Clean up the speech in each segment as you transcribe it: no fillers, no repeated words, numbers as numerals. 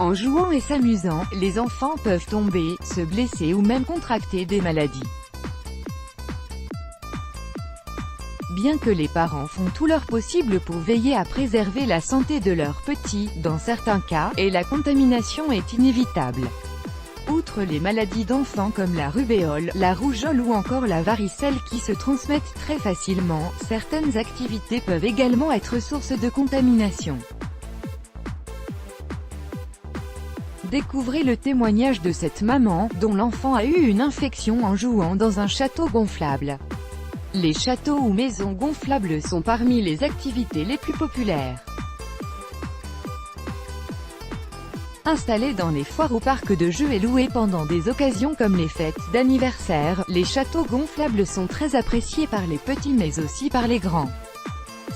En jouant et s'amusant, les enfants peuvent tomber, se blesser ou même contracter des maladies. Bien que les parents font tout leur possible pour veiller à préserver la santé de leurs petits, dans certains cas, et la contamination est inévitable. Outre les maladies d'enfants comme la rubéole, la rougeole ou encore la varicelle qui se transmettent très facilement, certaines activités peuvent également être source de contamination. Découvrez le témoignage de cette maman, dont l'enfant a eu une infection en jouant dans un château gonflable. Les châteaux ou maisons gonflables sont parmi les activités les plus populaires. Installés dans les foires ou parcs de jeux et loués pendant des occasions comme les fêtes d'anniversaire, les châteaux gonflables sont très appréciés par les petits mais aussi par les grands.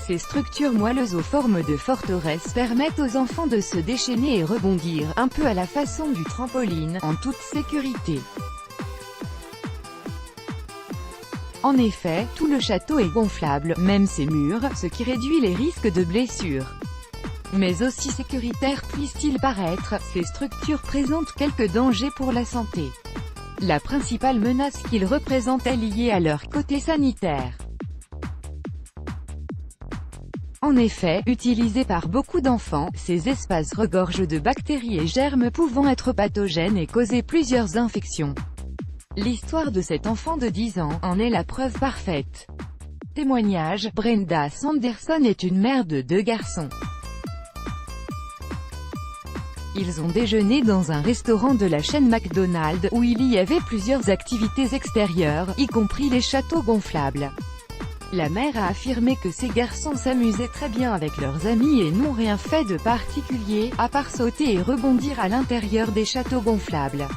Ces structures moelleuses aux formes de forteresses permettent aux enfants de se déchaîner et rebondir, un peu à la façon du trampoline, en toute sécurité. En effet, tout le château est gonflable, même ses murs, ce qui réduit les risques de blessures. Mais aussi sécuritaires puissent-ils paraître, ces structures présentent quelques dangers pour la santé. La principale menace qu'ils représentent est liée à leur côté sanitaire. En effet, utilisés par beaucoup d'enfants, ces espaces regorgent de bactéries et germes pouvant être pathogènes et causer plusieurs infections. L'histoire de cet enfant de 10 ans en est la preuve parfaite. Témoignage: Brenda Sanderson est une mère de 2 garçons. Ils ont déjeuné dans un restaurant de la chaîne McDonald's, où il y avait plusieurs activités extérieures, y compris les châteaux gonflables. La mère a affirmé que ces garçons s'amusaient très bien avec leurs amis et n'ont rien fait de particulier, à part sauter et rebondir à l'intérieur des châteaux gonflables.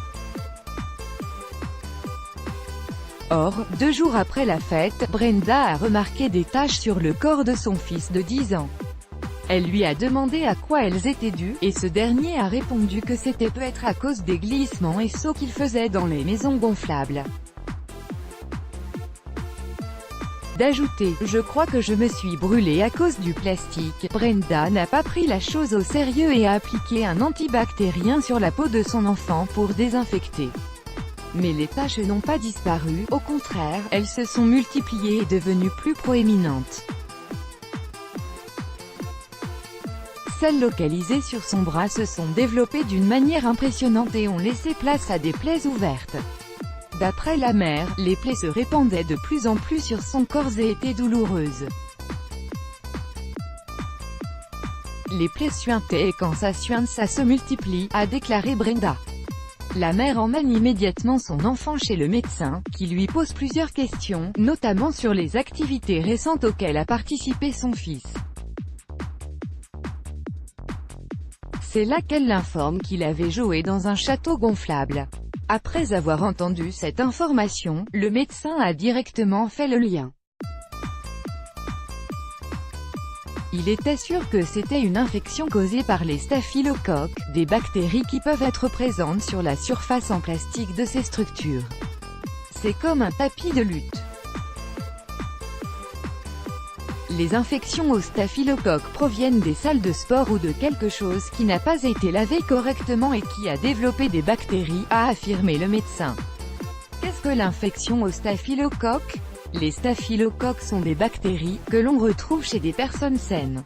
Or, 2 jours après la fête, Brenda a remarqué des taches sur le corps de son fils de 10 ans. Elle lui a demandé à quoi elles étaient dues, et ce dernier a répondu que c'était peut-être à cause des glissements et sauts qu'il faisait dans les maisons gonflables. D'ajouter: je crois que je me suis brûlée à cause du plastique. Brenda n'a pas pris la chose au sérieux et a appliqué un antibactérien sur la peau de son enfant pour désinfecter. Mais les taches n'ont pas disparu, au contraire, elles se sont multipliées et devenues plus proéminentes. Celles localisées sur son bras se sont développées d'une manière impressionnante et ont laissé place à des plaies ouvertes. D'après la mère, les plaies se répandaient de plus en plus sur son corps et étaient douloureuses. Les plaies suintaient et quand ça suinte ça se multiplie, a déclaré Brenda. La mère emmène immédiatement son enfant chez le médecin, qui lui pose plusieurs questions, notamment sur les activités récentes auxquelles a participé son fils. C'est là qu'elle l'informe qu'il avait joué dans un château gonflable. Après avoir entendu cette information, le médecin a directement fait le lien. Il était sûr que c'était une infection causée par les staphylocoques, des bactéries qui peuvent être présentes sur la surface en plastique de ces structures. C'est comme un tapis de lutte. Les infections au staphylocoque proviennent des salles de sport ou de quelque chose qui n'a pas été lavé correctement et qui a développé des bactéries, a affirmé le médecin. Qu'est-ce que l'infection au staphylocoque? Les staphylocoques sont des bactéries, que l'on retrouve chez des personnes saines.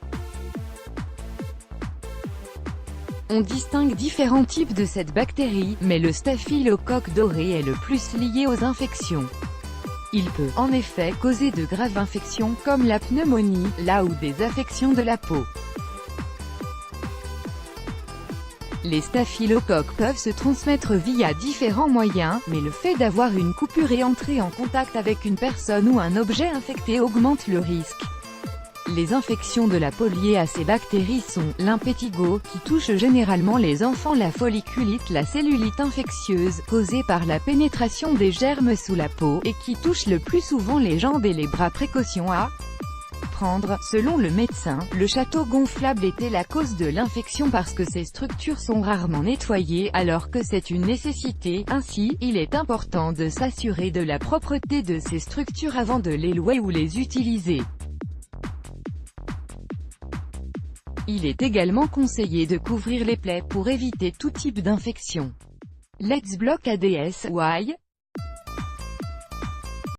On distingue différents types de cette bactérie, mais le staphylocoque doré est le plus lié aux infections. Il peut, en effet, causer de graves infections, comme la pneumonie, là ou des affections de la peau. Les staphylocoques peuvent se transmettre via différents moyens, mais le fait d'avoir une coupure et entrer en contact avec une personne ou un objet infecté augmente le risque. Les infections de la peau liées à ces bactéries sont l'impétigo, qui touche généralement les enfants, la folliculite, la cellulite infectieuse, causée par la pénétration des germes sous la peau, et qui touche le plus souvent les jambes et les bras. Précaution à prendre. Selon le médecin, le château gonflable était la cause de l'infection parce que ces structures sont rarement nettoyées, alors que c'est une nécessité. Ainsi, il est important de s'assurer de la propreté de ces structures avant de les louer ou les utiliser. Il est également conseillé de couvrir les plaies pour éviter tout type d'infection. Let's block ADS, why?